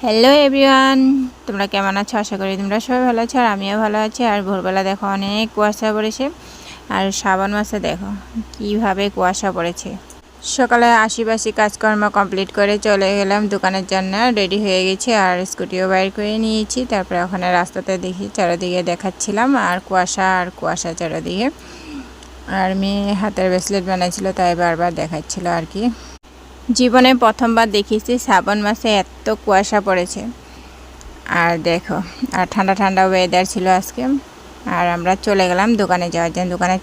Hello everyone, তোমরা কেমন আছো? আশা করি তোমরা সবাই ভালো আছো আর আমিও ভালো আছি। আর ভোরবেলা দেখো অনেক কুয়াশা পড়েছে, আর শ্রাবণ মাসে দেখো কিভাবে কুয়াশা পড়েছে। সকালে আশিপাশি কাজকর্ম কমপ্লিট করে চলে গেলাম দোকানের জন্য, রেডি হয়ে গেছি আর স্কুটিও বাইর করে নিয়েছি। তারপরে ওখানে রাস্তাতে দেখি চারিদিকে দেখাচ্ছিলাম আর কুয়াশা চারিদিকে। আর মেয়ে হাতের ব্রেসলেট বানাইছিল, তাই বারবার দেখাচ্ছিল আর কি। জীবনে প্রথমবার দেখেছি শ্রাবণ মাসে এত কুয়াশা পড়েছে। আর দেখো, আর ঠান্ডা ঠান্ডা ওয়েদার ছিল আজকে। আর আমরা চলে গেলাম দোকানে যাওয়ার জন্য। দোকানে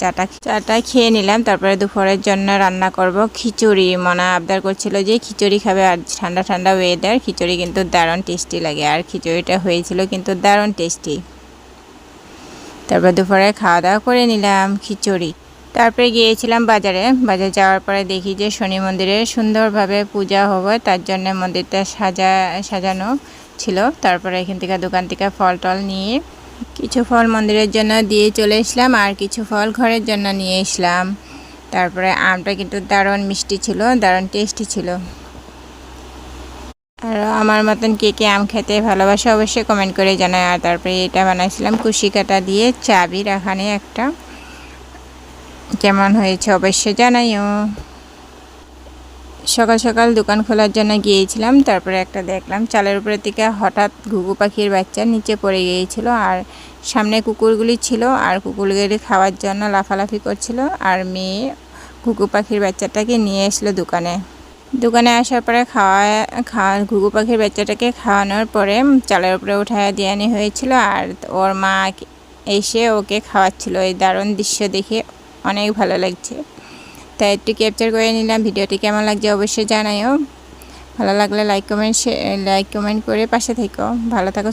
চাটা খেয়ে নিলাম। তারপরে দুপুরের জন্য রান্না করব খিচুড়ি। মনা আবদার করছিল যে খিচুড়ি খাবে, আর ঠান্ডা ঠান্ডা ওয়েদার, খিচুড়ি কিন্তু দারুণ টেস্টি লাগে। আর খিচুড়িটা হয়েছিল কিন্তু দারুণ টেস্টি। তারপর দুপুরে খাওয়া দাওয়া করে নিলাম খিচুড়ি। তারপরে গিয়েছিলাম বাজারে। বাজার যাওয়ার পরে দেখি যে শনি মন্দিরে সুন্দরভাবে পূজা হবে, তার জন্য মন্দিরটা সাজানো ছিল। তারপরে এখান থেকে দোকান থেকে ফল টল নিয়ে কিছু ফল মন্দিরের জন্য দিয়ে চলে আসলাম, আর কিছু ফল ঘরের জন্য নিয়ে আসলাম। তারপরে আমটা কিন্তু দারুণ মিষ্টি ছিল, দারুণ টেস্টি ছিল। আর আমার মতন কে কে আম খেতে ভালোবাসে অবশ্যই কমেন্ট করে জানায়। আর তারপরে এটা বানাইছিলাম কুশি কাটা দিয়ে, চাবি রাখানে একটা। কেমন হয়েছে অবশ্যই জানাইও। সকাল সকাল দোকান খোলার জন্য গিয়েছিলাম। তারপরে একটা দেখলাম চালের উপরে থেকে হঠাৎ ঘুঘু পাখির বাচ্চা নিচে পড়ে গিয়েছিল, আর সামনে কুকুরগুলি ছিল, আর কুকুরগুলি খাওয়ার জন্য লাফালাফি করছিল। আর মেয়ে ঘুঘু পাখির বাচ্চাটাকে নিয়ে আসলো দোকানে আসার পরে ঘুঘু পাখির বাচ্চাটাকে খাওয়ানোর পরে চালের উপরে উঠায় দিয়ে আনি হয়েছিল, আর ওর মা এসে ওকে খাওয়াচ্ছিল। এই দারুণ দৃশ্য দেখে অনেক ভালো লাগছে, তাই একটু ক্যাপচার করে নিলাম। ভিডিওটি কেমন লাগছে অবশ্যই জানাইও। ভালো লাগলে লাইক কমেন্ট করে পাশে থেকো। ভালো থাকো।